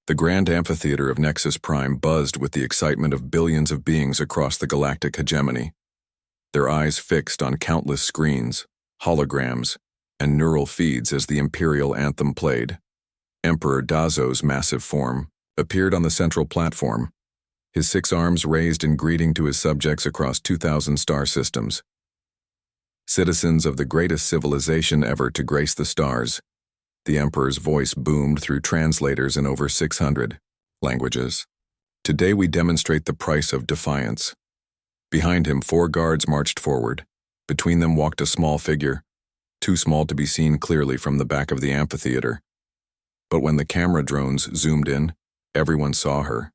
The grand amphitheater of Nexus Prime buzzed with the excitement of billions of beings across the galactic hegemony, their eyes fixed on countless screens, holograms, and neural feeds as the Imperial anthem played. Emperor Dazo's massive form appeared on the central platform, his 6 arms raised in greeting to his subjects across 2,000 star systems. Citizens of the greatest civilization ever to grace the stars, the Emperor's voice boomed through translators in over 600 languages. Today we demonstrate the price of defiance. Behind him, 4 guards marched forward. Between them walked a small figure, too small to be seen clearly from the back of the amphitheater. But when the camera drones zoomed in, everyone saw her.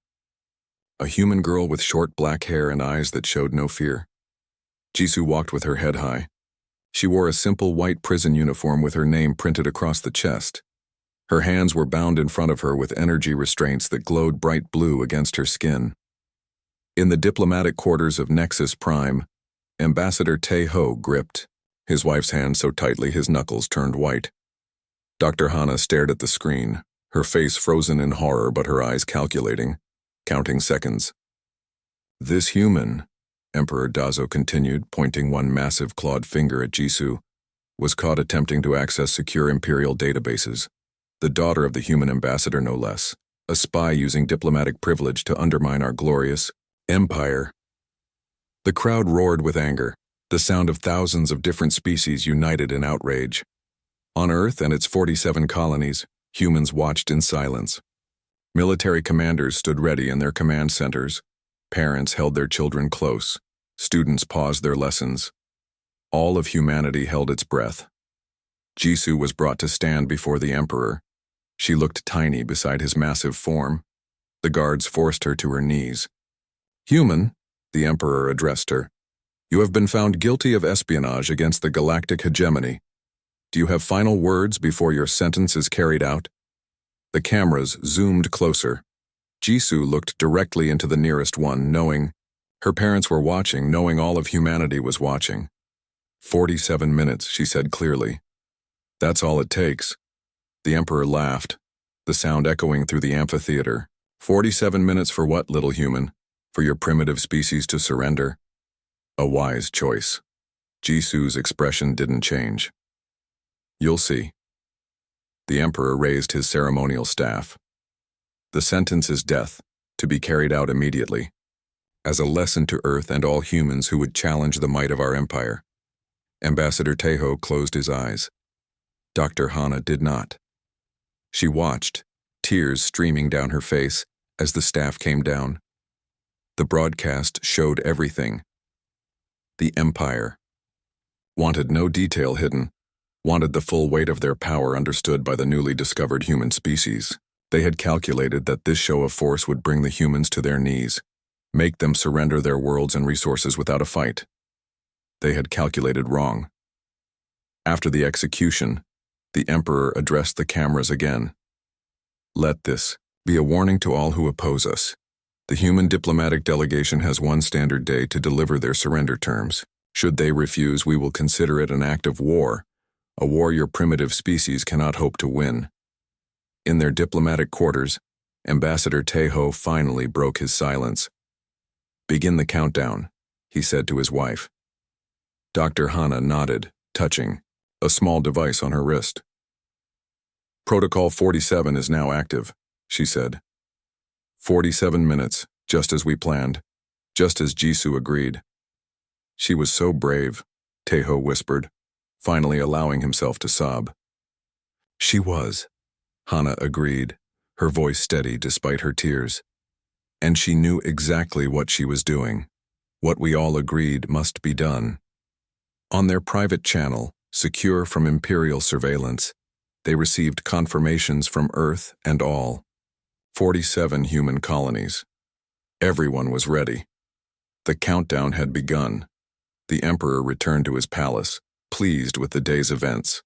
A human girl with short black hair and eyes that showed no fear. Jisoo walked with her head high. She wore a simple white prison uniform with her name printed across the chest. Her hands were bound in front of her with energy restraints that glowed bright blue against her skin. In the diplomatic quarters of Nexus Prime, Ambassador Tae-ho gripped his wife's hand so tightly his knuckles turned white. Dr. Hana stared at the screen, her face frozen in horror but her eyes calculating, counting seconds. This human, Emperor Dazo continued, pointing one massive clawed finger at Jisoo, was caught attempting to access secure Imperial databases. The daughter of the human ambassador, no less. A spy using diplomatic privilege to undermine our glorious empire. The crowd roared with anger, the sound of thousands of different species united in outrage. On Earth and its 47 colonies, humans watched in silence. Military commanders stood ready in their command centers. Parents held their children close. Students paused their lessons. All of humanity held its breath. Jisoo was brought to stand before the Emperor. She looked tiny beside his massive form. The guards forced her to her knees. "Human," the Emperor addressed her, "you have been found guilty of espionage against the galactic hegemony. Do you have final words before your sentence is carried out?" The cameras zoomed closer. Jisoo looked directly into the nearest one, knowing her parents were watching, knowing all of humanity was watching. 47 minutes, she said clearly. "That's all it takes." The Emperor laughed, the sound echoing through the amphitheater. 47 minutes for what, little human? For your primitive species to surrender? A wise choice. Jisoo's expression didn't change. "You'll see." The Emperor raised his ceremonial staff. "The sentence is death, to be carried out immediately, as a lesson to Earth and all humans who would challenge the might of our empire." Ambassador Tae-ho closed his eyes. Dr. Hana did not. She watched, tears streaming down her face as the staff came down. The broadcast showed everything. The Empire wanted no detail hidden, wanted the full weight of their power understood by the newly discovered human species. They had calculated that this show of force would bring the humans to their knees, make them surrender their worlds and resources without a fight. They had calculated wrong. After the execution, the Emperor addressed the cameras again. "Let this be a warning to all who oppose us. The human diplomatic delegation has one standard day to deliver their surrender terms. Should they refuse, we will consider it an act of war, a war your primitive species cannot hope to win." In their diplomatic quarters, Ambassador Tae-ho finally broke his silence. "Begin the countdown," he said to his wife. Dr. Hana nodded, touching a small device on her wrist. "Protocol 47 is now active," she said. 47 minutes, just as we planned, just as Jisoo agreed. "She was so brave," Tae-ho whispered, finally allowing himself to sob. "She was," Hana agreed, her voice steady despite her tears. "And she knew exactly what she was doing, what we all agreed must be done." On their private channel, secure from Imperial surveillance, they received confirmations from Earth and all. 47 human colonies. Everyone was ready. The countdown had begun. The Emperor returned to his palace, pleased with the day's events.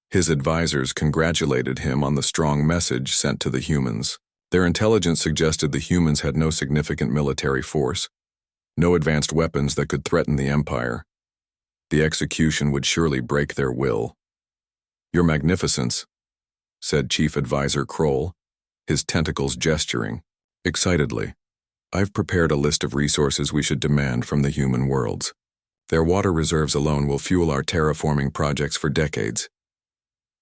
His advisors congratulated him on the strong message sent to the humans. Their intelligence suggested the humans had no significant military force, no advanced weapons that could threaten the Empire. The execution would surely break their will. "Your Magnificence," said Chief Advisor Kroll, his tentacles gesturing, excitedly. I've prepared a list of resources we should demand from the human worlds. Their water reserves alone will fuel our terraforming projects for decades.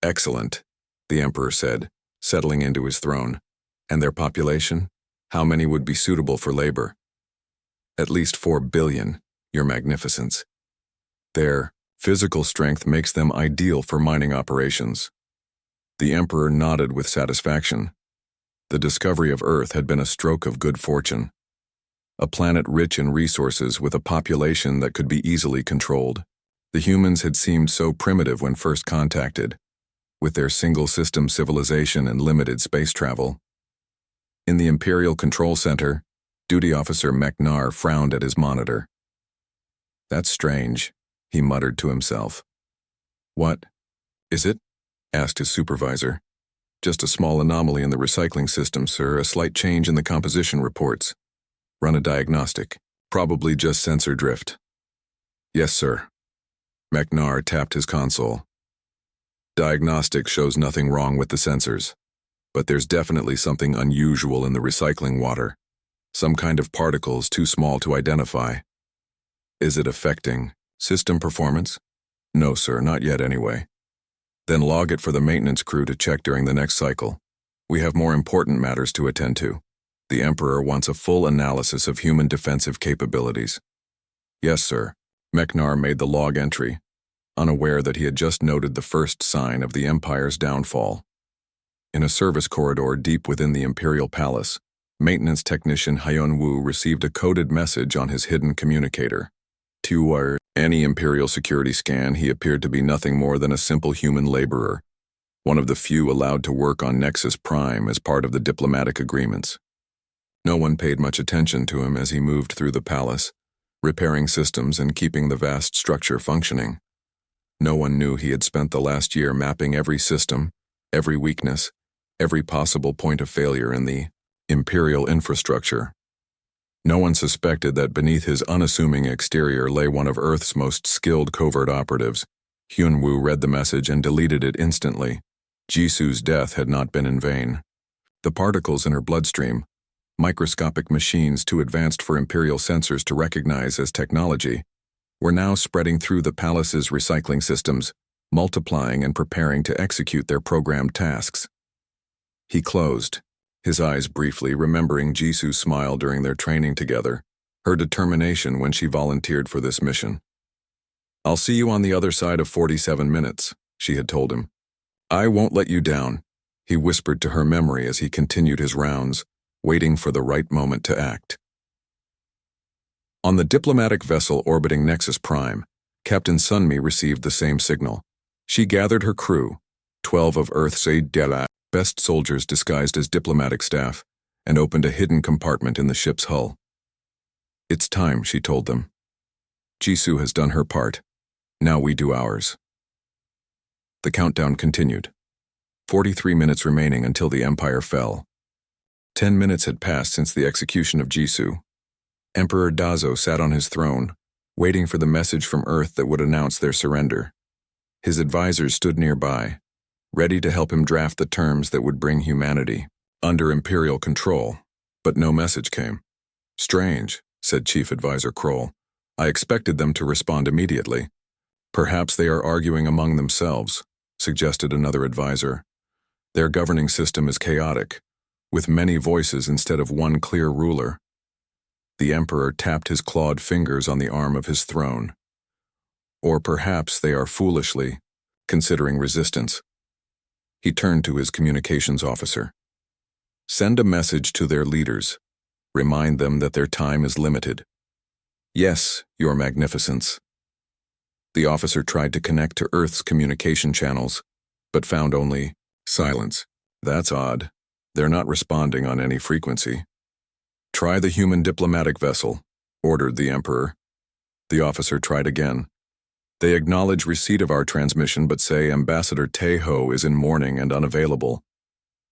Excellent, the Emperor said, settling into his throne. And their population? How many would be suitable for labor? At least 4 billion, Your Magnificence. Their physical strength makes them ideal for mining operations. The Emperor nodded with satisfaction. The discovery of Earth had been a stroke of good fortune. A planet rich in resources with a population that could be easily controlled. The humans had seemed so primitive when first contacted, with their single-system civilization and limited space travel. In the Imperial Control Center, Duty Officer Meknar frowned at his monitor. That's strange, he muttered to himself. What is it? Asked his supervisor. Just a small anomaly in the recycling system, sir, a slight change in the composition reports. Run a diagnostic. Probably just sensor drift. Yes, sir. Meknar tapped his console. Diagnostic shows nothing wrong with the sensors, but there's definitely something unusual in the recycling water. Some kind of particles too small to identify. Is it affecting system performance? No, sir, not yet anyway. Then log it for the maintenance crew to check during the next cycle. We have more important matters to attend to. The Emperor wants a full analysis of human defensive capabilities. Yes, sir. Meknar made the log entry, unaware that he had just noted the first sign of the Empire's downfall. In a service corridor deep within the Imperial Palace, maintenance technician Hyun Woo received a coded message on his hidden communicator. To any Imperial security scan, he appeared to be nothing more than a simple human laborer, one of the few allowed to work on Nexus Prime as part of the diplomatic agreements. No one paid much attention to him as he moved through the palace, repairing systems and keeping the vast structure functioning. No one knew he had spent the last year mapping every system, every weakness, every possible point of failure in the Imperial infrastructure. No one suspected that beneath his unassuming exterior lay one of Earth's most skilled covert operatives. Hyun-woo read the message and deleted it instantly. Jisoo's death had not been in vain. The particles in her bloodstream, microscopic machines too advanced for Imperial sensors to recognize as technology, were now spreading through the palace's recycling systems, multiplying and preparing to execute their programmed tasks. He closed, his eyes briefly remembering Jisoo's smile during their training together, her determination when she volunteered for this mission. I'll see you on the other side of 47 minutes, she had told him. I won't let you down, he whispered to her memory as he continued his rounds, waiting for the right moment to act. On the diplomatic vessel orbiting Nexus Prime, Captain Sunmi received the same signal. She gathered her crew, 12 of Earth's best soldiers disguised as diplomatic staff, and opened a hidden compartment in the ship's hull. It's time, she told them. Jisoo has done her part. Now we do ours. The countdown continued. 43 minutes remaining until the Empire fell. 10 minutes had passed since the execution of Jisoo. Emperor Dazo sat on his throne, waiting for the message from Earth that would announce their surrender. His advisors stood nearby, ready to help him draft the terms that would bring humanity under Imperial control, but no message came. Strange, said Chief Advisor Kroll. I expected them to respond immediately. Perhaps they are arguing among themselves, suggested another advisor. Their governing system is chaotic, with many voices instead of one clear ruler. The Emperor tapped his clawed fingers on the arm of his throne. Or perhaps they are foolishly considering resistance. He turned to his communications officer. Send a message to their leaders. Remind them that their time is limited. Yes, Your Magnificence. The officer tried to connect to Earth's communication channels, but found only silence. That's odd. They're not responding on any frequency. Try the human diplomatic vessel, ordered the Emperor. The officer tried again. They acknowledge receipt of our transmission but say Ambassador Taeho is in mourning and unavailable.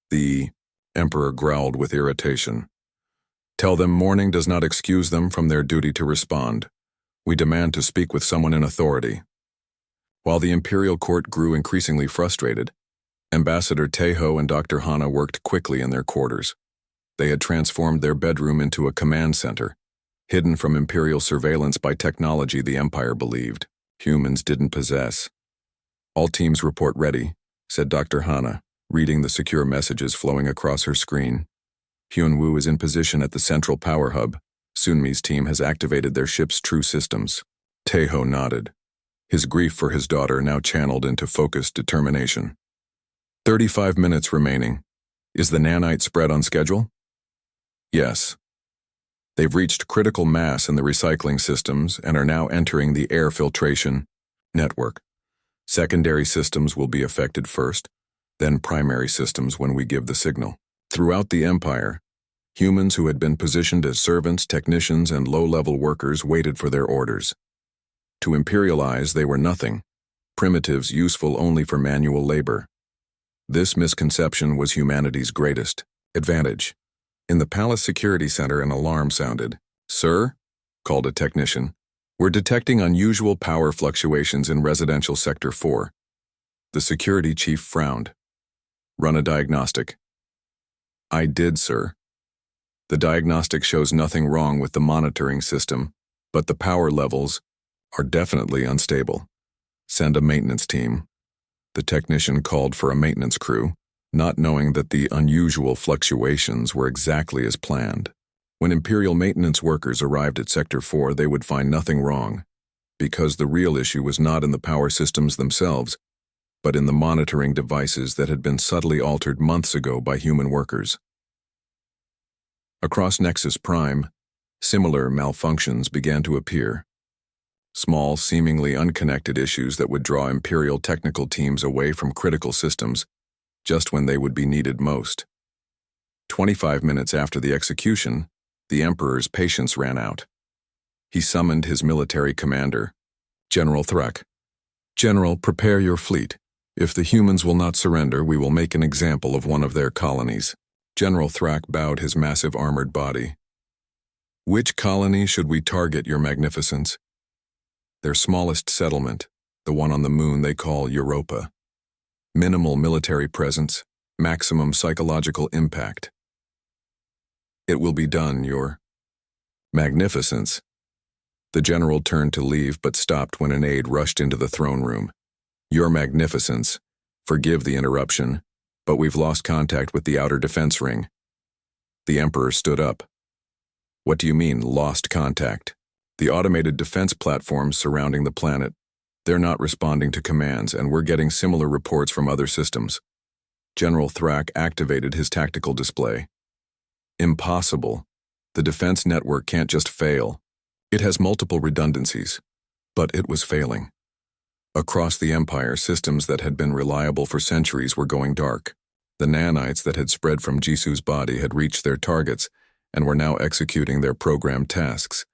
The Emperor growled with irritation. Tell them mourning does not excuse them from their duty to respond. We demand to speak with someone in authority. While the Imperial Court grew increasingly frustrated, Ambassador Tejo and Dr. Hana worked quickly in their quarters. They had transformed their bedroom into a command center, hidden from Imperial surveillance by technology the Empire believed humans didn't possess. "All teams report ready," said Dr. Hana, reading the secure messages flowing across her screen. "Hyunwoo is in position at the central power hub. Sunmi's team has activated their ship's true systems." Tejo nodded, his grief for his daughter now channeled into focused determination. 35 minutes remaining. Is the nanite spread on schedule? Yes. They've reached critical mass in the recycling systems and are now entering the air filtration network. Secondary systems will be affected first, then primary systems when we give the signal. Throughout the Empire, humans who had been positioned as servants, technicians, and low-level workers waited for their orders. To Imperial eyes, they were nothing, primitives useful only for manual labor. This misconception was humanity's greatest advantage. In the palace security center, an alarm sounded. "Sir?" called a technician. "We're detecting unusual power fluctuations in residential sector 4. The security chief frowned. "Run a diagnostic." "I did, sir." "The diagnostic shows nothing wrong with the monitoring system, but the power levels are definitely unstable. Send a maintenance team." The technician called for a maintenance crew, not knowing that the unusual fluctuations were exactly as planned. When Imperial maintenance workers arrived at Sector 4, they would find nothing wrong, because the real issue was not in the power systems themselves, but in the monitoring devices that had been subtly altered months ago by human workers. Across Nexus Prime, similar malfunctions began to appear. Small, seemingly unconnected issues that would draw Imperial technical teams away from critical systems just when they would be needed most. 25 minutes after the execution, the Emperor's patience ran out. He summoned his military commander, General Thrak. "General, prepare your fleet. If the humans will not surrender, we will make an example of one of their colonies." General Thrak bowed his massive armored body. "Which colony should we target, Your Magnificence?" "Their smallest settlement, the one on the moon they call Europa. Minimal military presence, maximum psychological impact." "It will be done, Your Magnificence." The general turned to leave but stopped when an aide rushed into the throne room. "Your Magnificence, forgive the interruption, but we've lost contact with the outer defense ring." The Emperor stood up. "What do you mean, lost contact?" "The automated defense platforms surrounding the planet. They're not responding to commands, and we're getting similar reports from other systems." General Thrak activated his tactical display. "Impossible. The defense network can't just fail. It has multiple redundancies." But it was failing. Across the Empire, systems that had been reliable for centuries were going dark. The nanites that had spread from Jisu's body had reached their targets and were now executing their programmed tasks,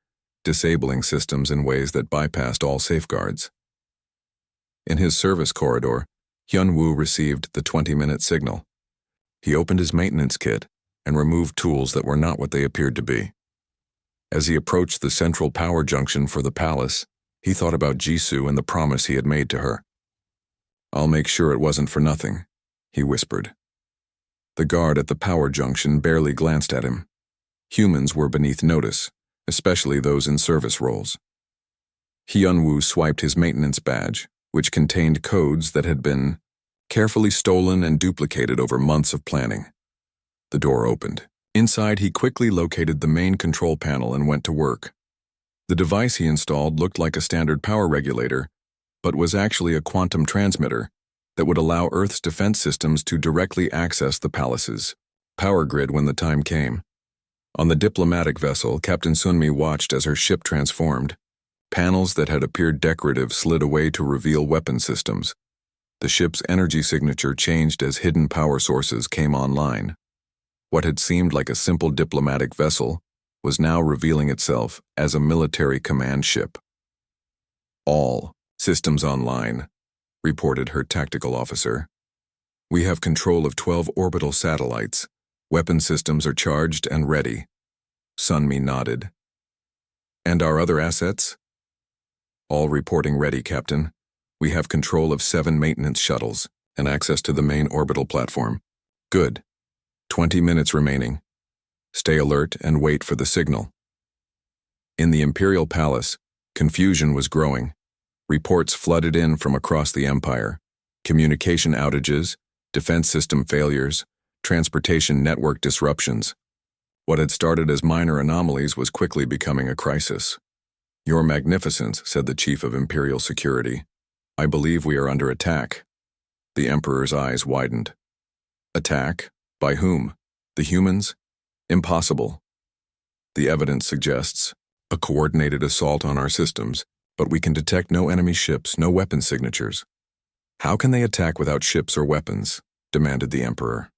disabling systems in ways that bypassed all safeguards. In his service corridor, Hyunwoo received the 20-minute signal. He opened his maintenance kit and removed tools that were not what they appeared to be. As he approached the central power junction for the palace, he thought about Jisoo and the promise he had made to her. "I'll make sure it wasn't for nothing," he whispered. The guard at the power junction barely glanced at him. Humans were beneath notice, especially those in service roles. Hyunwoo swiped his maintenance badge, which contained codes that had been carefully stolen and duplicated over months of planning. The door opened. Inside, he quickly located the main control panel and went to work. The device he installed looked like a standard power regulator, but was actually a quantum transmitter that would allow Earth's defense systems to directly access the palace's power grid when the time came. On the diplomatic vessel, Captain Sunmi watched as her ship transformed. Panels that had appeared decorative slid away to reveal weapon systems. The ship's energy signature changed as hidden power sources came online. What had seemed like a simple diplomatic vessel was now revealing itself as a military command ship. "All systems online," reported her tactical officer. "We have control of 12 orbital satellites. Weapon systems are charged and ready." Sunmi nodded. "And our other assets?" "All reporting ready, Captain. We have control of 7 maintenance shuttles, and access to the main orbital platform. Good. 20 minutes remaining. Stay alert and wait for the signal. In the Imperial Palace, confusion was growing. Reports flooded in from across the Empire. Communication outages, defense system failures, transportation network disruptions. What had started as minor anomalies was quickly becoming a crisis. "Your Magnificence," said the Chief of Imperial Security, "I believe we are under attack." The Emperor's eyes widened. Attack? By whom? The humans? Impossible. The evidence suggests a coordinated assault on our systems, but we can detect no enemy ships, no weapon signatures. "How can they attack without ships or weapons?" demanded the Emperor.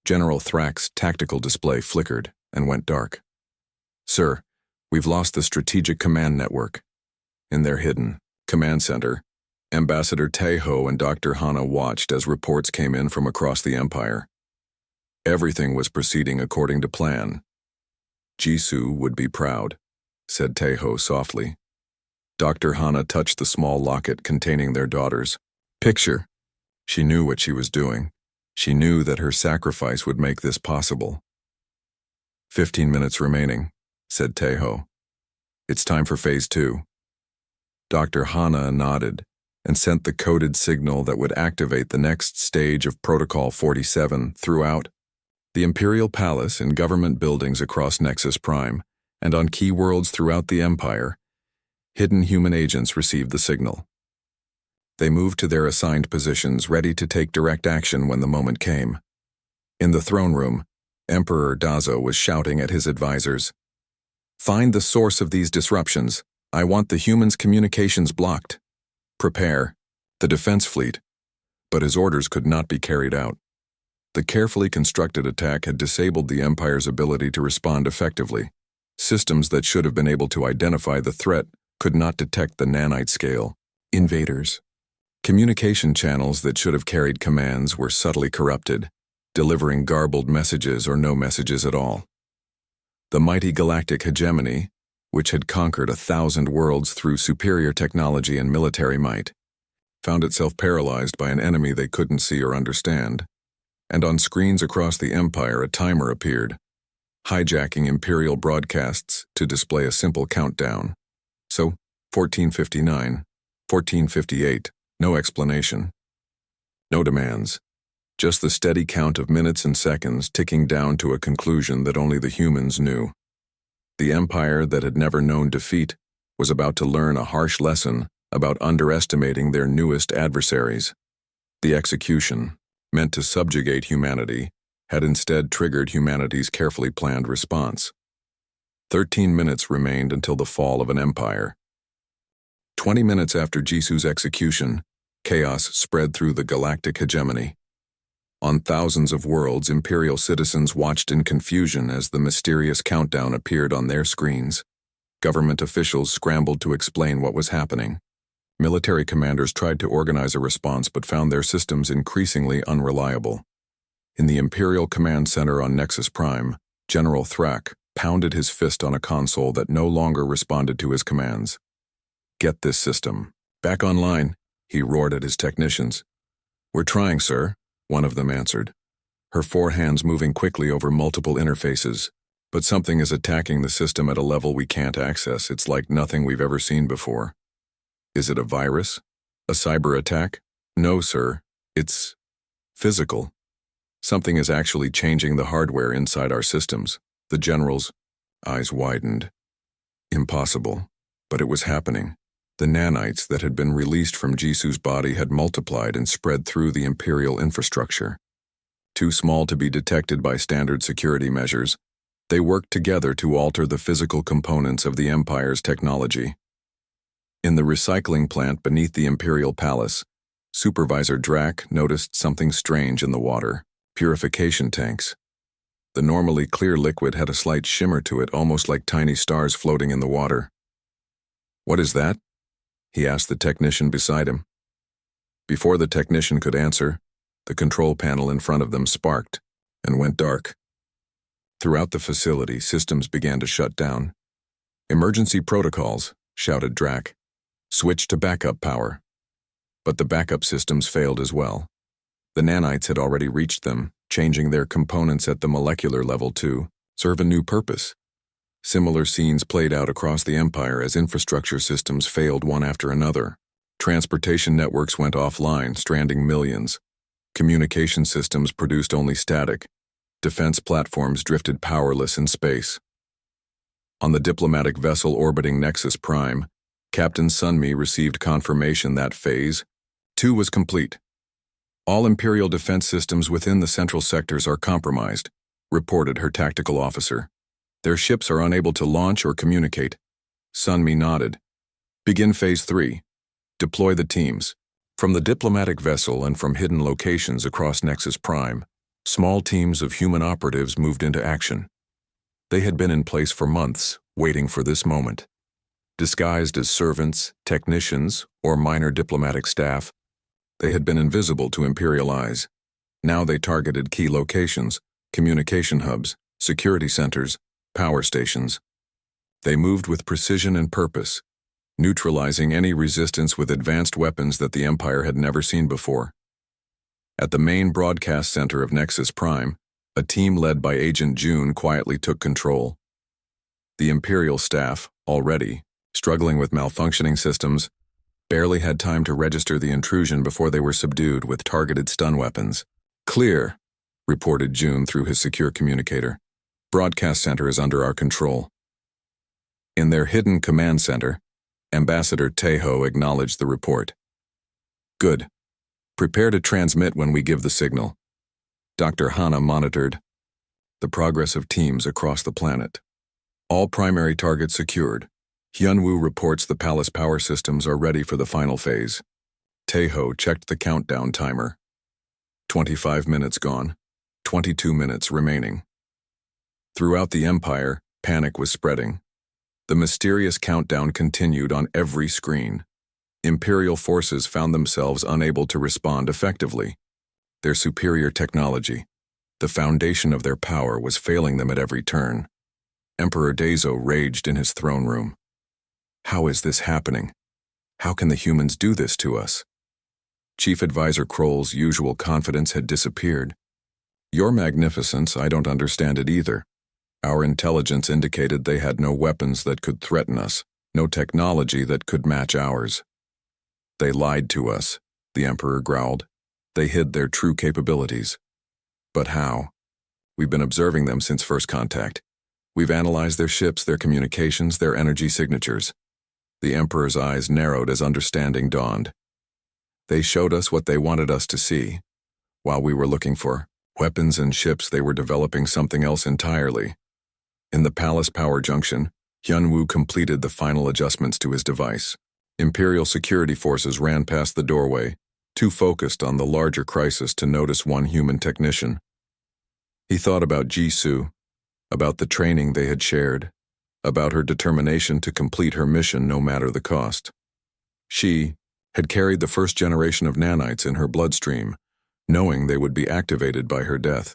General Thrax's tactical display flickered and went dark. "Sir, we've lost the strategic command network." In their hidden command center, Ambassador Tejo and Dr. Hana watched as reports came in from across the Empire. Everything was proceeding according to plan. "Jisoo would be proud," said Tejo softly. Dr. Hana touched the small locket containing their daughter's picture. She knew what she was doing. She knew that her sacrifice would make this possible. 15 minutes remaining, said Tejo. "It's time for Phase 2. Dr. Hana nodded and sent the coded signal that would activate the next stage of Protocol 47 throughout the Imperial Palace and government buildings across Nexus Prime, and on key worlds throughout the Empire. Hidden human agents received the signal. They moved to their assigned positions, ready to take direct action when the moment came. In the throne room, Emperor Dazo was shouting at his advisors, "Find the source of these disruptions. I want the humans' communications blocked. Prepare the defense fleet." But his orders could not be carried out. The carefully constructed attack had disabled the Empire's ability to respond effectively. Systems that should have been able to identify the threat could not detect the nanite-scale invaders. Communication channels that should have carried commands were subtly corrupted, delivering garbled messages or no messages at all. The mighty galactic hegemony, which had conquered 1,000 worlds through superior technology and military might, found itself paralyzed by an enemy they couldn't see or understand. And on screens across the Empire a timer appeared, hijacking Imperial broadcasts to display a simple countdown. So, 1459, 1458, no explanation. No demands. Just the steady count of minutes and seconds ticking down to a conclusion that only the humans knew. The Empire that had never known defeat was about to learn a harsh lesson about underestimating their newest adversaries. The execution, meant to subjugate humanity, had instead triggered humanity's carefully planned response. 13 minutes remained until the fall of an empire. 20 minutes after Jisoo's execution, chaos spread through the galactic hegemony. On thousands of worlds, Imperial citizens watched in confusion as the mysterious countdown appeared on their screens. Government officials scrambled to explain what was happening. Military commanders tried to organize a response but found their systems increasingly unreliable. In the Imperial Command Center on Nexus Prime, General Thrax pounded his fist on a console that no longer responded to his commands. "Get this system back online," he roared at his technicians. "We're trying, sir," one of them answered, her four hands moving quickly over multiple interfaces. "But something is attacking the system at a level we can't access. It's like nothing we've ever seen before." "Is it a virus? A cyber attack?" "No, sir. It's physical. Something is actually changing the hardware inside our systems." The general's eyes widened. Impossible. But it was happening. The nanites that had been released from Jisoo's body had multiplied and spread through the Imperial infrastructure. Too small to be detected by standard security measures, they worked together to alter the physical components of the Empire's technology. In the recycling plant beneath the Imperial Palace, Supervisor Drac noticed something strange in the water. Purification tanks. The normally clear liquid had a slight shimmer to it, almost like tiny stars floating in the water. "What is that?" he asked the technician beside him. Before the technician could answer, the control panel in front of them sparked and went dark. Throughout the facility, systems began to shut down. "Emergency protocols," shouted Drac. "Switch to backup power." But the backup systems failed as well. The nanites had already reached them, changing their components at the molecular level to serve a new purpose. Similar scenes played out across the Empire as infrastructure systems failed one after another. Transportation networks went offline, stranding millions. Communication systems produced only static. Defense platforms drifted powerless in space. On the diplomatic vessel orbiting Nexus Prime, Captain Sunmi received confirmation that Phase 2 was complete. All Imperial defense systems within the central sectors are compromised, reported her tactical officer. Their ships are unable to launch or communicate. Sunmi nodded. Begin Phase 3. Deploy the teams. From the diplomatic vessel and from hidden locations across Nexus Prime, small teams of human operatives moved into action. They had been in place for months, waiting for this moment. Disguised as servants, technicians, or minor diplomatic staff, they had been invisible to Imperial eyes. Now they targeted key locations, communication hubs, security centers, power stations. They moved with precision and purpose, neutralizing any resistance with advanced weapons that the Empire had never seen before. At the main broadcast center of Nexus Prime, a team led by Agent June quietly took control. The Imperial staff, already struggling with malfunctioning systems, barely had time to register the intrusion before they were subdued with targeted stun weapons. "Clear," reported June through his secure communicator. "Broadcast center is under our control." In their hidden command center, Ambassador Tejo acknowledged the report. "Good. Prepare to transmit when we give the signal." Dr. Hana monitored the progress of teams across the planet. All primary targets secured. Hyunwoo reports the palace power systems are ready for the final phase. Tejo checked the countdown timer. 25 minutes gone, 22 minutes remaining. Throughout the Empire, panic was spreading. The mysterious countdown continued on every screen. Imperial forces found themselves unable to respond effectively. Their superior technology, the foundation of their power, was failing them at every turn. Emperor Dazo raged in his throne room. How is this happening? How can the humans do this to us? Chief Advisor Kroll's usual confidence had disappeared. Your Magnificence, I don't understand it either. Our intelligence indicated they had no weapons that could threaten us, no technology that could match ours. They lied to us, the Emperor growled. They hid their true capabilities. But how? We've been observing them since first contact. We've analyzed their ships, their communications, their energy signatures. The Emperor's eyes narrowed as understanding dawned. They showed us what they wanted us to see. While we were looking for weapons and ships, they were developing something else entirely. In the palace power junction, Hyunwoo completed the final adjustments to his device. Imperial security forces ran past the doorway, too focused on the larger crisis to notice one human technician. He thought about Jisoo, about the training they had shared, about her determination to complete her mission no matter the cost. She had carried the first generation of nanites in her bloodstream, knowing they would be activated by her death.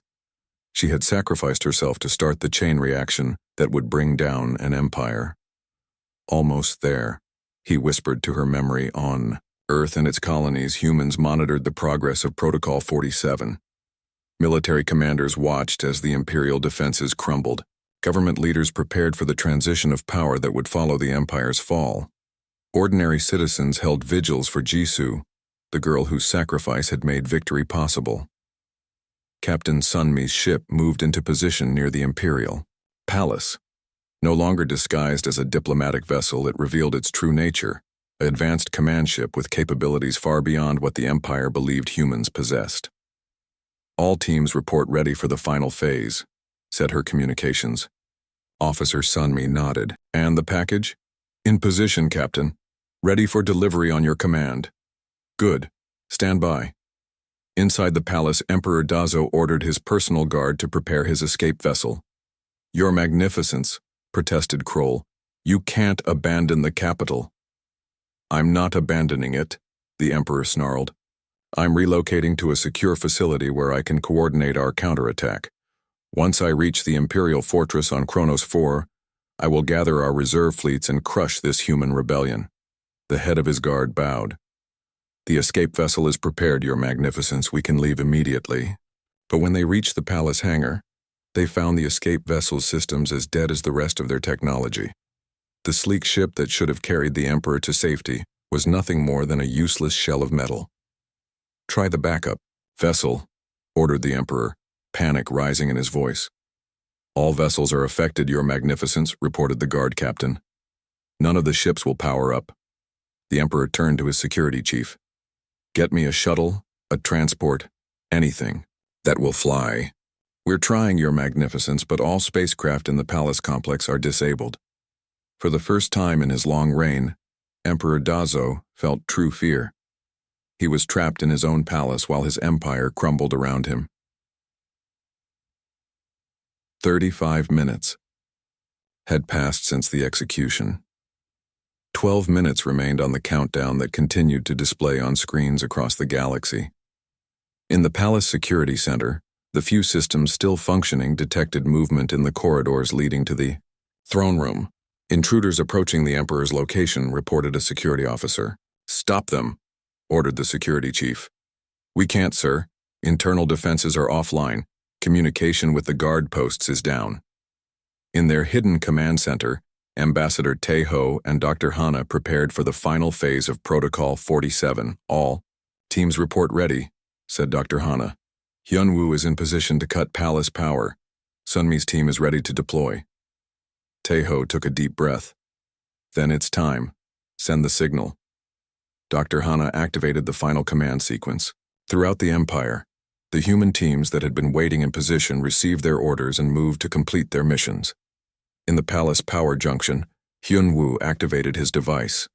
She had sacrificed herself to start the chain reaction that would bring down an empire. Almost there, he whispered to her memory. On Earth and its colonies, humans monitored the progress of Protocol 47. Military commanders watched as the Imperial defenses crumbled. Government leaders prepared for the transition of power that would follow the Empire's fall. Ordinary citizens held vigils for Jisoo, the girl whose sacrifice had made victory possible. Captain Sunmi's ship moved into position near the Imperial Palace. No longer disguised as a diplomatic vessel, it revealed its true nature, an advanced command ship with capabilities far beyond what the Empire believed humans possessed. All teams report ready for the final phase, said her communications. Officer Sunmi nodded. And the package? In position, Captain. Ready for delivery on your command. Good. Stand by. Inside the palace, Emperor Dazo ordered his personal guard to prepare his escape vessel. Your Magnificence, protested Kroll, you can't abandon the capital. I'm not abandoning it, the Emperor snarled. I'm relocating to a secure facility where I can coordinate our counterattack. Once I reach the Imperial fortress on Kronos 4, I will gather our reserve fleets and crush this human rebellion. The head of his guard bowed. The escape vessel is prepared, Your Magnificence. We can leave immediately. But when they reached the palace hangar, they found the escape vessel's systems as dead as the rest of their technology. The sleek ship that should have carried the Emperor to safety was nothing more than a useless shell of metal. Try the backup vessel, ordered the Emperor, panic rising in his voice. All vessels are affected, Your Magnificence, reported the guard captain. None of the ships will power up. The Emperor turned to his security chief. Get me a shuttle, a transport, anything that will fly. We're trying, Your Magnificence, but all spacecraft in the palace complex are disabled. For the first time in his long reign, Emperor Dazo felt true fear. He was trapped in his own palace while his empire crumbled around him. 35 minutes had passed since the execution. 12 minutes remained on the countdown that continued to display on screens across the galaxy. In the palace security center, the few systems still functioning detected movement in the corridors leading to the throne room. Intruders approaching the Emperor's location, reported a security officer. Stop them, ordered the security chief. We can't, sir. Internal defenses are offline. Communication with the guard posts is down. In their hidden command center, Ambassador Taeho and Dr. Hana prepared for the final phase of Protocol 47. All teams report ready, said Dr. Hana. Hyunwoo is in position to cut palace power. Sunmi's team is ready to deploy. Taeho took a deep breath. Then it's time. Send the signal. Dr. Hana activated the final command sequence. Throughout the Empire, the human teams that had been waiting in position received their orders and moved to complete their missions. In the palace power junction, Hyunwoo activated his device.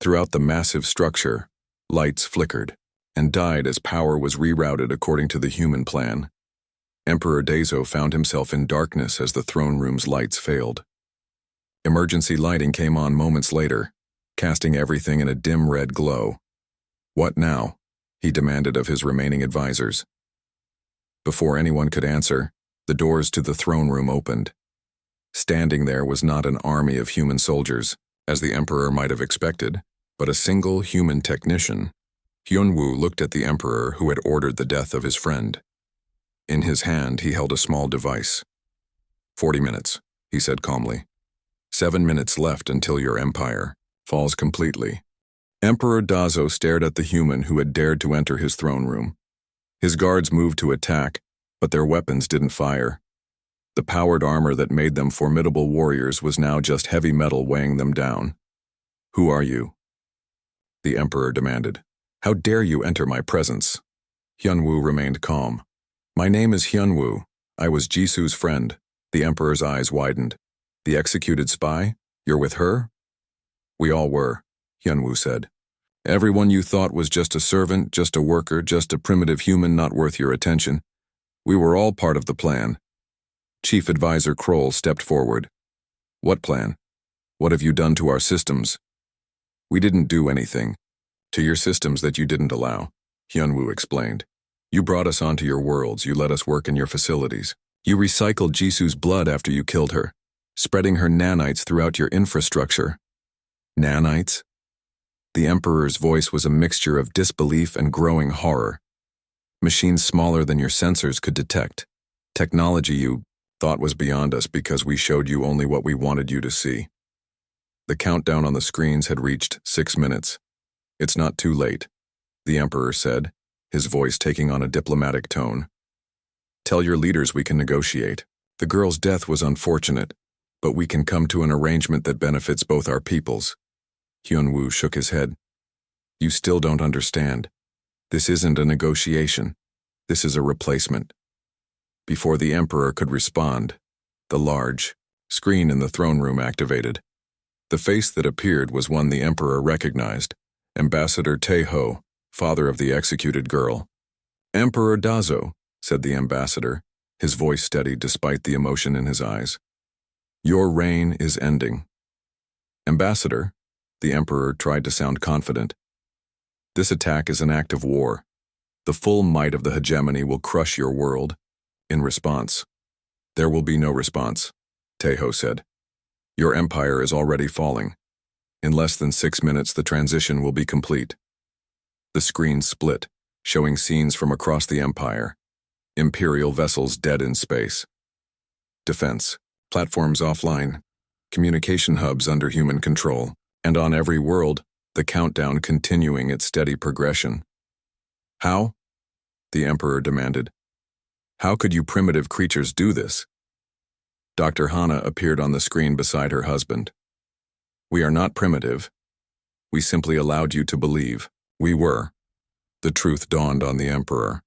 Throughout the massive structure, lights flickered and died as power was rerouted according to the human plan. Emperor Dazo found himself in darkness as the throne room's lights failed. Emergency lighting came on moments later, casting everything in a dim red glow. What now? He demanded of his remaining advisors. Before anyone could answer, the doors to the throne room opened. Standing there was not an army of human soldiers, as the Emperor might have expected, but a single human technician. Hyunwoo looked at the Emperor who had ordered the death of his friend. In his hand, he held a small device. 40 minutes, he said calmly. 7 minutes left until your empire falls completely. Emperor Dazo stared at the human who had dared to enter his throne room. His guards moved to attack, but their weapons didn't fire. The powered armor that made them formidable warriors was now just heavy metal weighing them down. Who are you? The Emperor demanded. How dare you enter my presence? Hyunwoo remained calm. My name is Hyunwoo. I was Jisu's friend. The Emperor's eyes widened. The executed spy? You're with her? We all were, Hyunwoo said. Everyone you thought was just a servant, just a worker, just a primitive human not worth your attention. We were all part of the plan. Chief Advisor Kroll stepped forward. What plan? What have you done to our systems? We didn't do anything. To your systems that you didn't allow, Hyunwoo explained. You brought us onto your worlds, you let us work in your facilities. You recycled Jisu's blood after you killed her, spreading her nanites throughout your infrastructure. Nanites? The Emperor's voice was a mixture of disbelief and growing horror. Machines smaller than your sensors could detect. Technology you thought was beyond us because we showed you only what we wanted you to see. The countdown on the screens had reached 6 minutes. It's not too late, the Emperor said, his voice taking on a diplomatic tone. Tell your leaders we can negotiate. The girl's death was unfortunate, but we can come to an arrangement that benefits both our peoples. Hyunwoo shook his head. You still don't understand. This isn't a negotiation. This is a replacement. Before the Emperor could respond, the large screen in the throne room activated. The face that appeared was one the Emperor recognized, Ambassador Taeho, father of the executed girl. Emperor Dazo, said the ambassador, his voice steady despite the emotion in his eyes. Your reign is ending. Ambassador, the Emperor tried to sound confident. This attack is an act of war. The full might of the hegemony will crush your world. In response, there will be no response, Taeho said. Your empire is already falling. In less than 6 minutes, the transition will be complete. The screen split, showing scenes from across the Empire. Imperial vessels dead in space. Defense. Platforms offline. Communication hubs under human control. And on every world, the countdown continuing its steady progression. How? The Emperor demanded. How could you primitive creatures do this? Dr. Hana appeared on the screen beside her husband. We are not primitive. We simply allowed you to believe. We were. The truth dawned on the Emperor.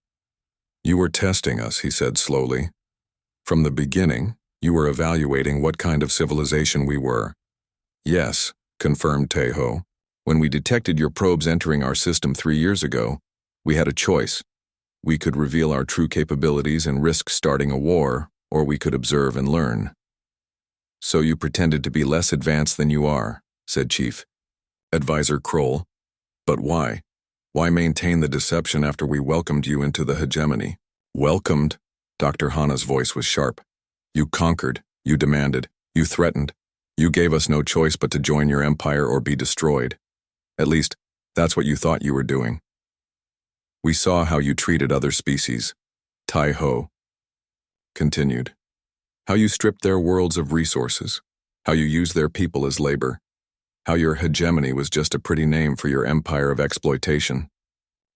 You were testing us, he said slowly. From the beginning, you were evaluating what kind of civilization we were. Yes, confirmed Tejo. When we detected your probes entering our system 3 years ago, we had a choice. We could reveal our true capabilities and risk starting a war, or we could observe and learn. So you pretended to be less advanced than you are, said Chief Advisor Kroll. But why? Why maintain the deception after we welcomed you into the hegemony? Welcomed? Dr. Hana's voice was sharp. You conquered, you demanded, you threatened. You gave us no choice but to join your empire or be destroyed. At least, that's what you thought you were doing. We saw how you treated other species. Tai-Ho continued. How you stripped their worlds of resources. How you used their people as labor. How your hegemony was just a pretty name for your empire of exploitation.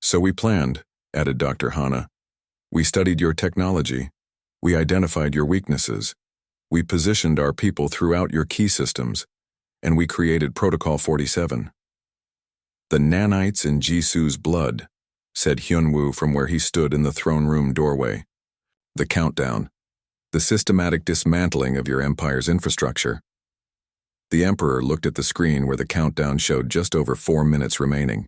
So we planned, added Dr. Hana. We studied your technology. We identified your weaknesses. We positioned our people throughout your key systems, and we created Protocol 47. The nanites in Jisu's blood, said Hyunwoo from where he stood in the throne room doorway. The countdown. The systematic dismantling of your empire's infrastructure. The Emperor looked at the screen where the countdown showed just over 4 minutes remaining.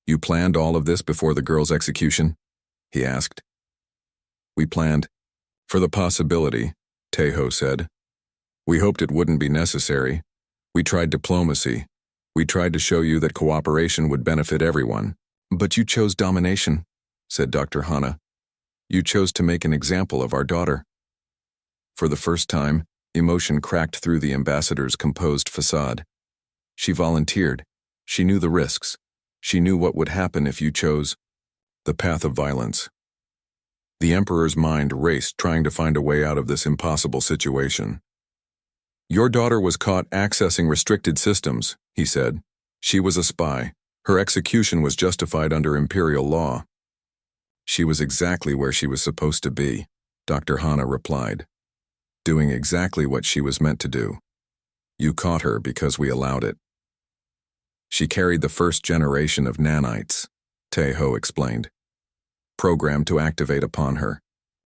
You planned all of this before the girl's execution? He asked. We planned. For the possibility, Tejo said. We hoped it wouldn't be necessary. We tried diplomacy. We tried to show you that cooperation would benefit everyone. But you chose domination, said Dr. Hana. You chose to make an example of our daughter. For the first time, emotion cracked through the ambassador's composed facade. She volunteered. She knew the risks. She knew what would happen if you chose the path of violence. The Emperor's mind raced, trying to find a way out of this impossible situation. Your daughter was caught accessing restricted systems, he said. She was a spy. Her execution was justified under imperial law. She was exactly where she was supposed to be, Dr. Hana replied, doing exactly what she was meant to do. You caught her because we allowed it. She carried the first generation of nanites, Tejo explained, programmed to activate upon her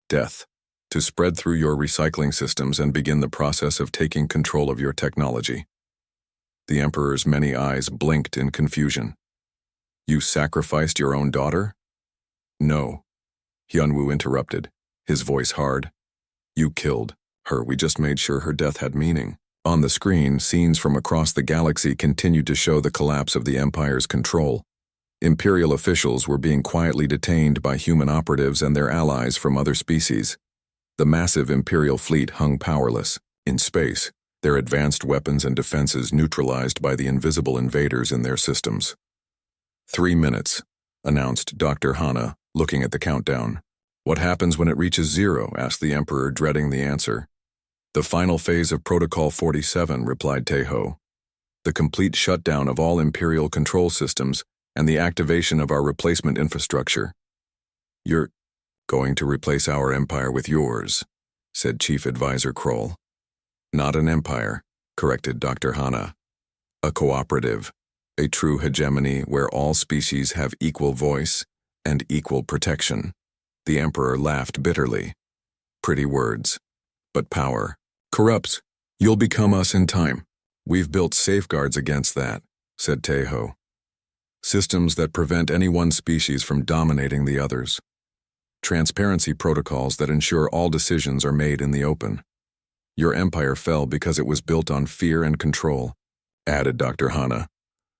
death, to spread through your recycling systems and begin the process of taking control of your technology. The Emperor's many eyes blinked in confusion. You sacrificed your own daughter? No, Hyunwoo interrupted, his voice hard. You killed her. We just made sure her death had meaning. On the screen, scenes from across the galaxy continued to show the collapse of the Empire's control. Imperial officials were being quietly detained by human operatives and their allies from other species. The massive Imperial fleet hung powerless, in space, their advanced weapons and defenses neutralized by the invisible invaders in their systems. 3 minutes, announced Dr. Hana, looking at the countdown. What happens when it reaches 0? Asked the Emperor, dreading the answer. The final phase of Protocol 47, replied Tejo. The complete shutdown of all Imperial control systems and the activation of our replacement infrastructure. You're going to replace our empire with yours, said Chief Advisor Kroll. Not an empire, corrected Dr. Hana. A cooperative, a true hegemony where all species have equal voice and equal protection. The Emperor laughed bitterly. Pretty words. But power corrupts. You'll become us in time. We've built safeguards against that, said Tejo. Systems that prevent any one species from dominating the others. Transparency protocols that ensure all decisions are made in the open. Your empire fell because it was built on fear and control, added Dr. Hana.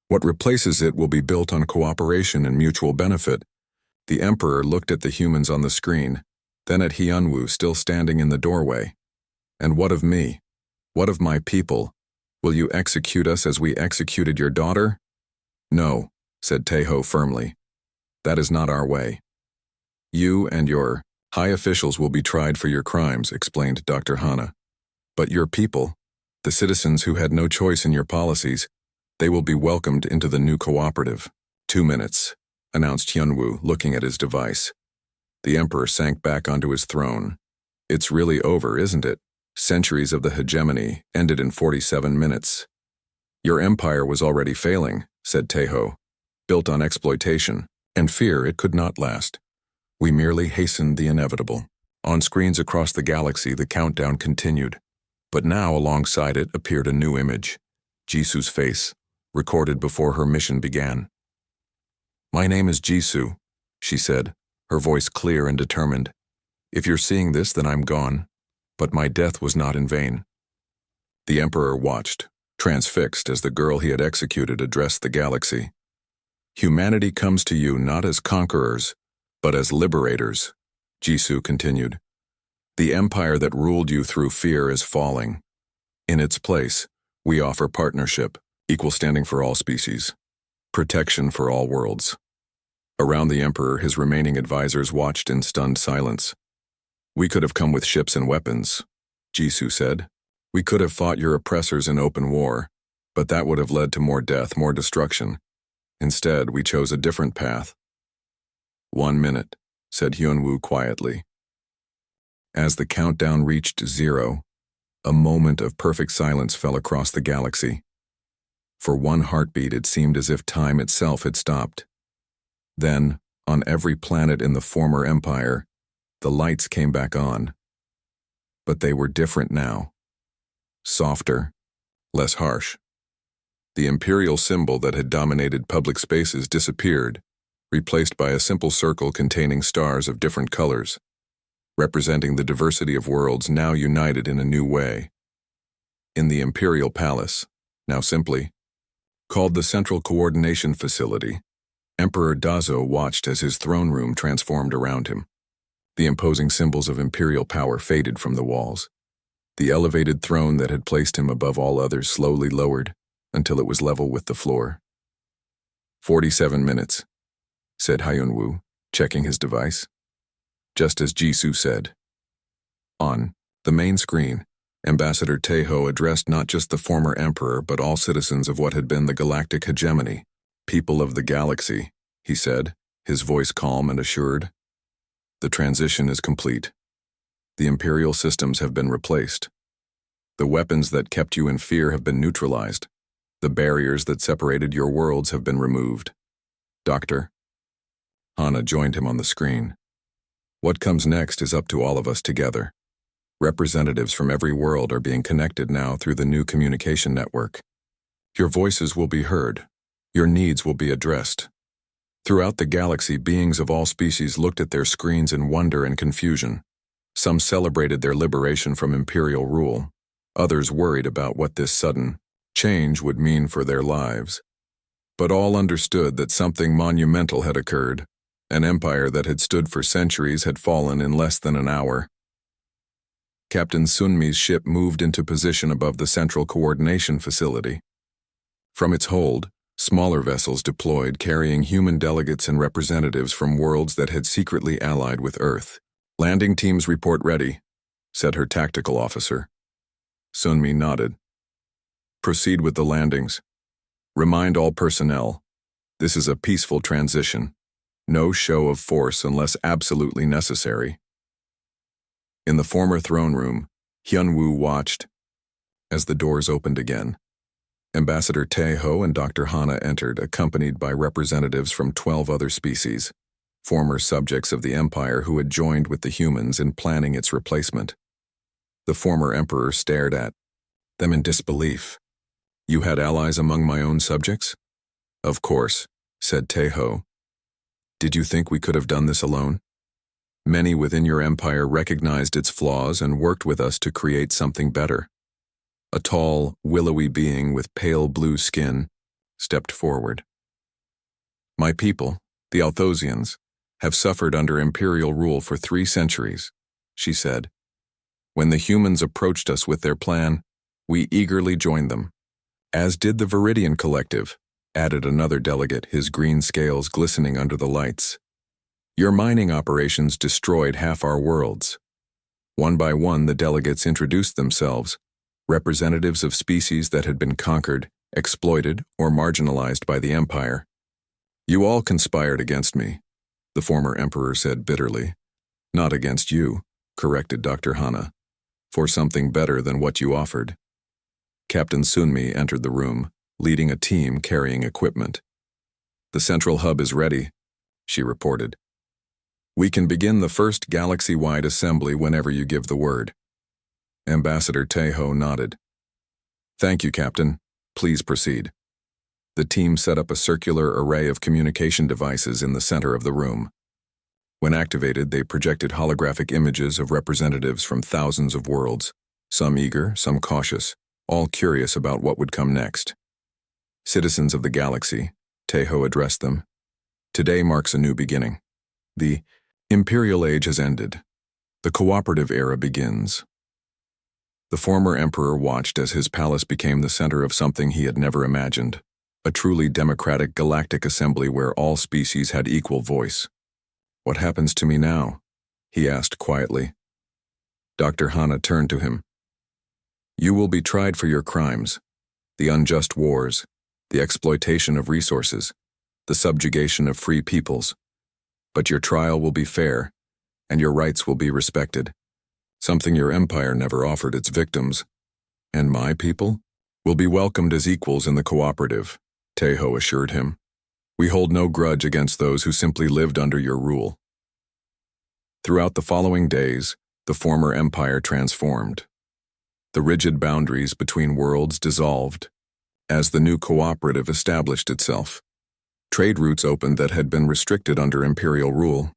What replaces it will be built on cooperation and mutual benefit. The Emperor looked at the humans on the screen, then at Hyunwoo still standing in the doorway. And what of me? What of my people? Will you execute us as we executed your daughter? No, said Teho firmly. That is not our way. You and your high officials will be tried for your crimes, explained Dr. Hana. But your people, the citizens who had no choice in your policies, they will be welcomed into the new cooperative. 2 minutes, announced Hyunwoo, looking at his device. The emperor sank back onto his throne. It's really over, isn't it? Centuries of the hegemony ended in 47 minutes. Your empire was already failing, said Teho, built on exploitation and fear it could not last. We merely hastened the inevitable. On screens across the galaxy, the countdown continued. But now alongside it appeared a new image, Jisu's face, recorded before her mission began. My name is Jisoo, she said, her voice clear and determined. If you're seeing this, then I'm gone. But my death was not in vain. The Emperor watched, transfixed as the girl he had executed addressed the galaxy. Humanity comes to you not as conquerors, but as liberators, Jisoo continued. The empire that ruled you through fear is falling. In its place, we offer partnership, equal standing for all species, protection for all worlds. Around the Emperor, his remaining advisors watched in stunned silence. We could have come with ships and weapons, Jisoo said. We could have fought your oppressors in open war, but that would have led to more death, more destruction. Instead, we chose a different path. 1 minute, said Hyunwoo quietly. As the countdown reached 0, a moment of perfect silence fell across the galaxy. For one heartbeat, it seemed as if time itself had stopped. Then, on every planet in the former empire, the lights came back on. But they were different now. Softer, less harsh. The imperial symbol that had dominated public spaces disappeared, replaced by a simple circle containing stars of different colors, representing the diversity of worlds now united in a new way. In the Imperial Palace, now simply called the Central Coordination Facility, Emperor Dazo watched as his throne room transformed around him. The imposing symbols of imperial power faded from the walls. The elevated throne that had placed him above all others slowly lowered until it was level with the floor. 47 minutes, said Hyunwoo, checking his device. Just as Jisoo said. On the main screen, Ambassador Teho addressed not just the former emperor but all citizens of what had been the galactic hegemony. People of the galaxy, he said, his voice calm and assured. The transition is complete. The imperial systems have been replaced. The weapons that kept you in fear have been neutralized. The barriers that separated your worlds have been removed. Dr. Hana joined him on the screen. What comes next is up to all of us together. Representatives from every world are being connected now through the new communication network. Your voices will be heard. Your needs will be addressed. Throughout the galaxy, beings of all species looked at their screens in wonder and confusion. Some celebrated their liberation from imperial rule. Others worried about what this sudden change would mean for their lives. But all understood that something monumental had occurred. An empire that had stood for centuries had fallen in less than an hour. Captain Sunmi's ship moved into position above the Central Coordination Facility. From its hold, smaller vessels deployed carrying human delegates and representatives from worlds that had secretly allied with Earth. Landing teams report ready, said her tactical officer. Sunmi nodded. Proceed with the landings. Remind all personnel, this is a peaceful transition. No show of force unless absolutely necessary. In the former throne room, Hyunwoo watched as the doors opened again. Ambassador Teho and Dr. Hana entered, accompanied by representatives from 12 other species, former subjects of the Empire who had joined with the humans in planning its replacement. The former emperor stared at them in disbelief. You had allies among my own subjects? Of course, said Teho. Did you think we could have done this alone? Many within your empire recognized its flaws and worked with us to create something better. A tall, willowy being with pale blue skin stepped forward. My people, the Althosians, have suffered under imperial rule for 3 centuries, she said. When the humans approached us with their plan, we eagerly joined them, as did the Viridian Collective, added another delegate, his green scales glistening under the lights. Your mining operations destroyed half our worlds. One by one, the delegates introduced themselves, representatives of species that had been conquered, exploited, or marginalized by the Empire. You all conspired against me, the former emperor said bitterly. Not against you, corrected Dr. Hana, for something better than what you offered. Captain Sunmi entered the room, leading a team carrying equipment. The central hub is ready, she reported. We can begin the first galaxy-wide assembly whenever you give the word. Ambassador Taeho nodded. Thank you, Captain. Please proceed. The team set up a circular array of communication devices in the center of the room. When activated, they projected holographic images of representatives from thousands of worlds, some eager, some cautious, all curious about what would come next. Citizens of the galaxy, Taeho addressed them. Today marks a new beginning. The Imperial Age has ended. The cooperative era begins. The former emperor watched as his palace became the center of something he had never imagined, a truly democratic galactic assembly where all species had equal voice. What happens to me now? He asked quietly. Dr. Hana turned to him. You will be tried for your crimes, the unjust wars, the exploitation of resources, the subjugation of free peoples. But your trial will be fair, and your rights will be respected, something your empire never offered its victims. And my people will be welcomed as equals in the cooperative, Taeho assured him. We hold no grudge against those who simply lived under your rule. Throughout the following days, the former empire transformed. The rigid boundaries between worlds dissolved as the new cooperative established itself. Trade routes opened that had been restricted under imperial rule.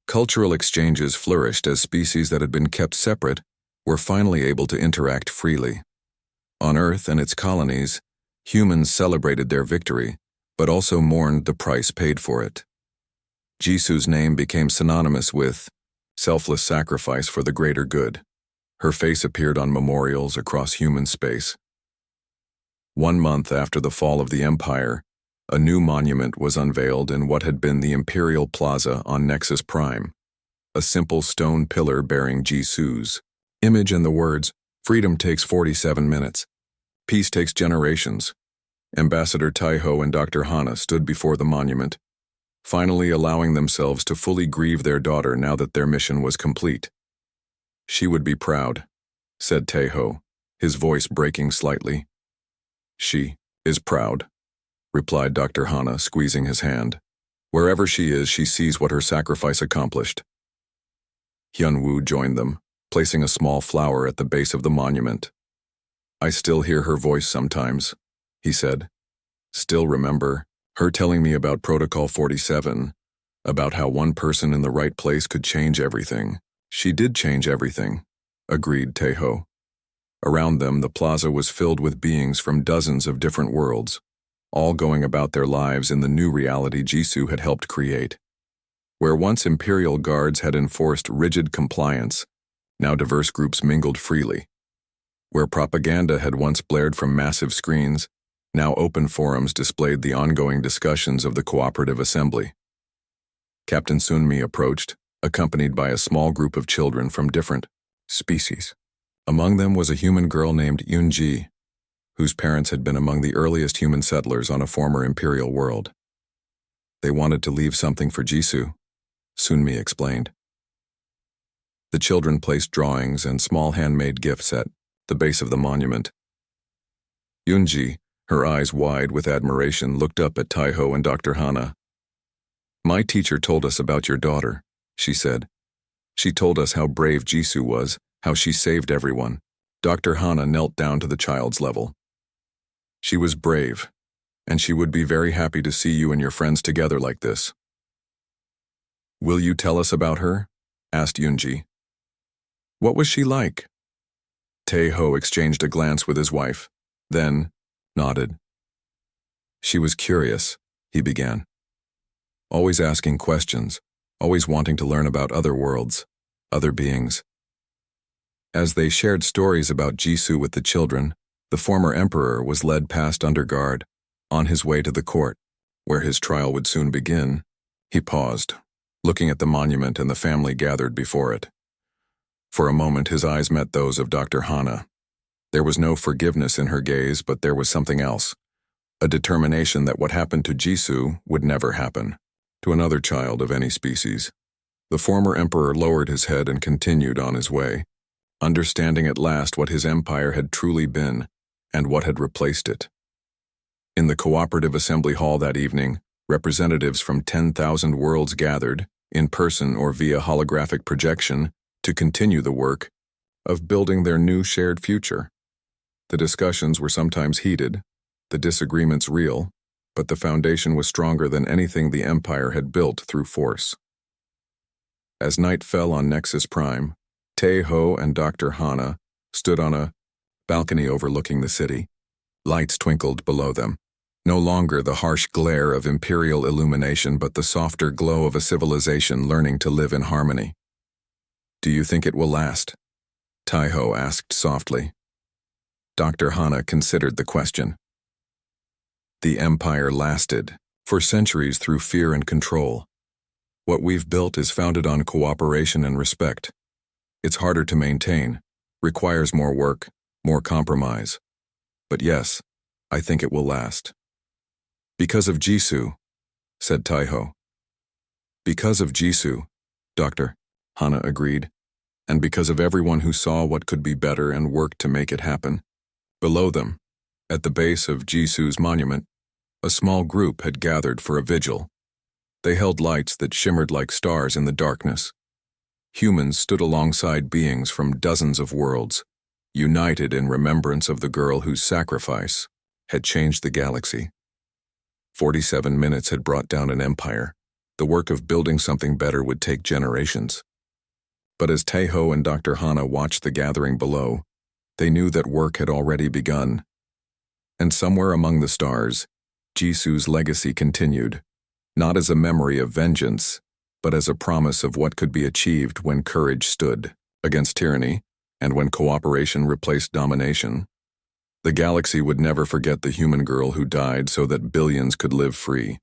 Cultural exchanges flourished as species that had been kept separate were finally able to interact freely. On Earth and its colonies, humans celebrated their victory, but also mourned the price paid for it. Jisu's name became synonymous with selfless sacrifice for the greater good. Her face appeared on memorials across human space. 1 month after the fall of the Empire, a new monument was unveiled in what had been the Imperial Plaza on Nexus Prime, a simple stone pillar bearing Jisu's image and the words, "Freedom takes 47 minutes. Peace takes generations." Ambassador Taeho and Dr. Hana stood before the monument, finally allowing themselves to fully grieve their daughter now that their mission was complete. She would be proud, said Taeho, his voice breaking slightly. She is proud, replied Dr. Hana, squeezing his hand. Wherever she is, she sees what her sacrifice accomplished. Hyunwoo joined them, placing a small flower at the base of the monument. I still hear her voice sometimes, he said. Still remember her telling me about Protocol 47, about how one person in the right place could change everything. She did change everything, agreed Taeho. Around them, the plaza was filled with beings from dozens of different worlds, all going about their lives in the new reality Jisu had helped create. Where once imperial guards had enforced rigid compliance, now diverse groups mingled freely. Where propaganda had once blared from massive screens, now open forums displayed the ongoing discussions of the cooperative assembly. Captain Sunmi approached, accompanied by a small group of children from different species. Among them was a human girl named Yoonji, whose parents had been among the earliest human settlers on a former imperial world. They wanted to leave something for Jisu, Sunmi explained. The children placed drawings and small handmade gifts at the base of the monument. Yoonji, her eyes wide with admiration, looked up at Taeho and Dr. Hana. My teacher told us about your daughter, she said. She told us how brave Jisu was, how she saved everyone. Dr. Hana knelt down to the child's level. She was brave, and she would be very happy to see you and your friends together like this. Will you tell us about her? Asked Yoonji. What was she like? Taeho exchanged a glance with his wife, then nodded. She was curious, he began. Always asking questions, always wanting to learn about other worlds, other beings. As they shared stories about Jisu with the children, the former emperor was led past under guard, On his way to the court, where his trial would soon begin, he paused, looking at the monument and the family gathered before it. For a moment his eyes met those of Dr. Hana. There was no forgiveness in her gaze, but there was something else, a determination that what happened to Jisoo would never happen to another child of any species. The former emperor lowered his head and continued on his way, understanding at last what his empire had truly been and what had replaced it. In the cooperative assembly hall that evening, representatives from 10,000 worlds gathered, in person or via holographic projection, to continue the work of building their new shared future. The discussions were sometimes heated, the disagreements real, but the foundation was stronger than anything the Empire had built through force. As night fell on Nexus Prime, Tae-ho and Dr. Hana stood on a balcony overlooking the city. Lights twinkled below them. No longer the harsh glare of imperial illumination, but the softer glow of a civilization learning to live in harmony. "Do you think it will last?" Tae-ho asked softly. Dr. Hana considered the question. The Empire lasted, for centuries through fear and control. What we've built is founded on cooperation and respect. It's harder to maintain, requires more work, more compromise. But yes, I think it will last. "Because of Jisoo," said Tae-ho. "Because of Jisoo," Dr. Hana agreed, "and because of everyone who saw what could be better and worked to make it happen." Below them, at the base of Jisoo's monument, a small group had gathered for a vigil. They held lights that shimmered like stars in the darkness. Humans stood alongside beings from dozens of worlds, united in remembrance of the girl whose sacrifice had changed the galaxy. 47 minutes had brought down an empire. The work of building something better would take generations. But as Tae-ho and Dr. Hana watched the gathering below, they knew that work had already begun. And somewhere among the stars, Jisoo's legacy continued, not as a memory of vengeance, but as a promise of what could be achieved when courage stood against tyranny and when cooperation replaced domination. The galaxy would never forget the human girl who died so that billions could live free.